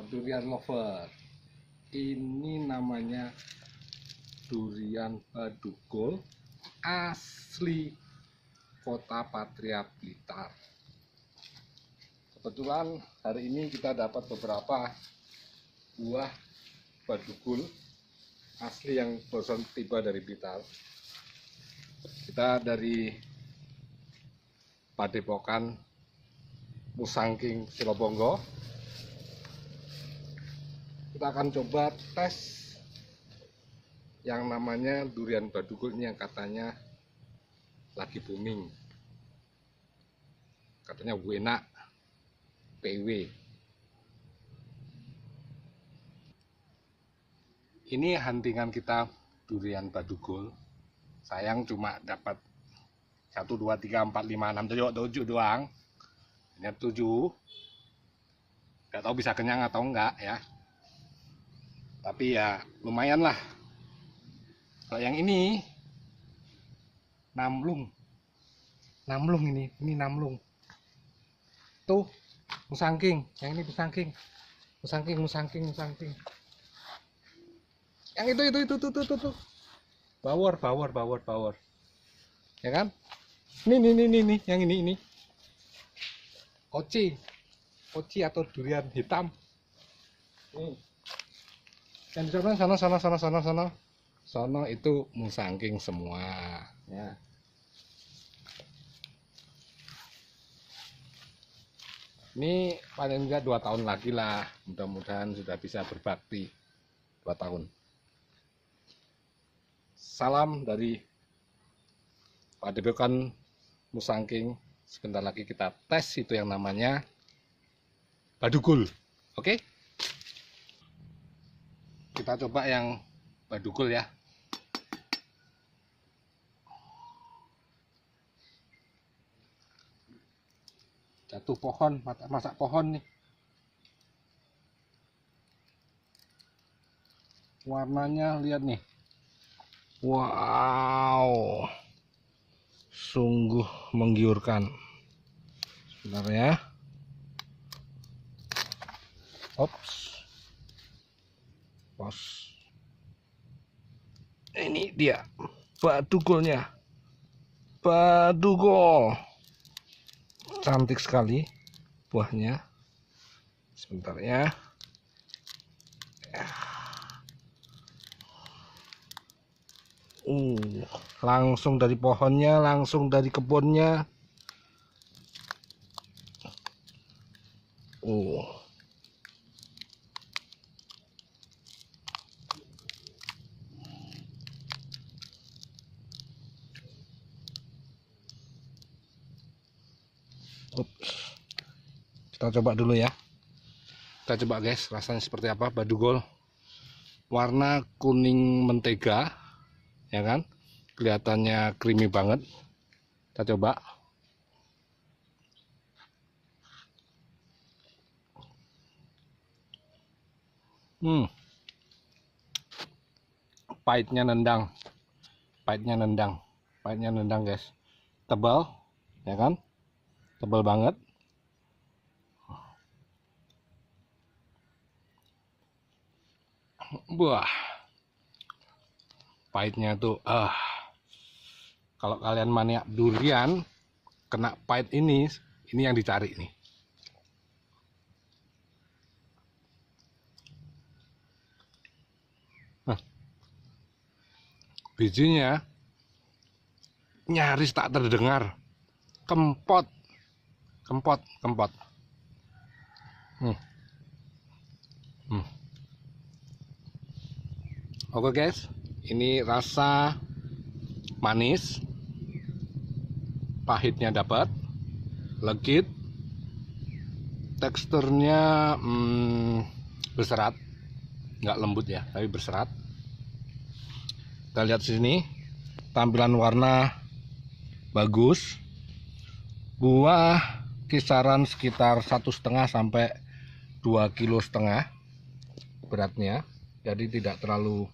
durian lover. Ini namanya durian Badugul asli Kota Patria Blitar. Kebetulan hari ini kita dapat beberapa buah Badugul asli yang barusan tiba dari Blitar. Kita dari Padepokan Musangking Silobonggo. Kita akan coba tes yang namanya durian Badugul ini yang katanya lagi booming, katanya enak, PW. Ini huntingan kita durian Badugul. Sayang cuma dapat 1, 2, 3, 4, 5, 6, 7 doang. Ini 7. Gak tahu bisa kenyang atau enggak ya. Tapi ya lumayan lah. Kalau yang ini namlung ini namlung. Tuh musangking, yang ini musangking. Yang itu tuh. Bawor. Ya kan? Ini yang ini. Oci atau durian hitam. Nih. Yang di sana itu musangking semua ya. Ini paling enggak 2 tahun lagi lah, mudah-mudahan sudah bisa berbakti 2 tahun. Salam dari Padepokan Musangking. Sebentar lagi kita tes itu yang namanya Badugul. Oke? Kita coba yang Badugul ya. Jatuh pohon, masak pohon nih. Warnanya lihat nih. Wow. Sungguh menggiurkan. Sebentar ya. Ops. Pos. Ini dia Badugulnya. Badugul. Cantik sekali buahnya. Sebentar ya. Langsung dari pohonnya, langsung dari kebunnya. Kita coba dulu ya. Kita coba guys, rasanya seperti apa Badugul. Warna kuning mentega, ya kan? Kelihatannya creamy banget. Kita coba. Pahitnya nendang guys. Tebal, ya kan? Tebal banget. Wah, pahitnya tuh kalau kalian maniak durian kena pahit ini yang dicari nih. Bijinya nyaris tak terdengar, kempot. Oke guys, ini rasa manis, pahitnya dapat, legit, teksturnya berserat, nggak lembut ya, tapi berserat. Kita lihat sini, tampilan warna bagus, buah kisaran sekitar 1,5 sampai 2,5 kilo beratnya, jadi tidak terlalu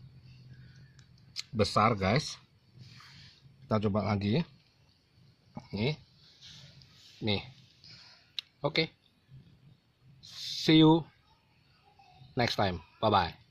besar guys. Kita coba lagi nih. Oke, see you next time. Bye bye.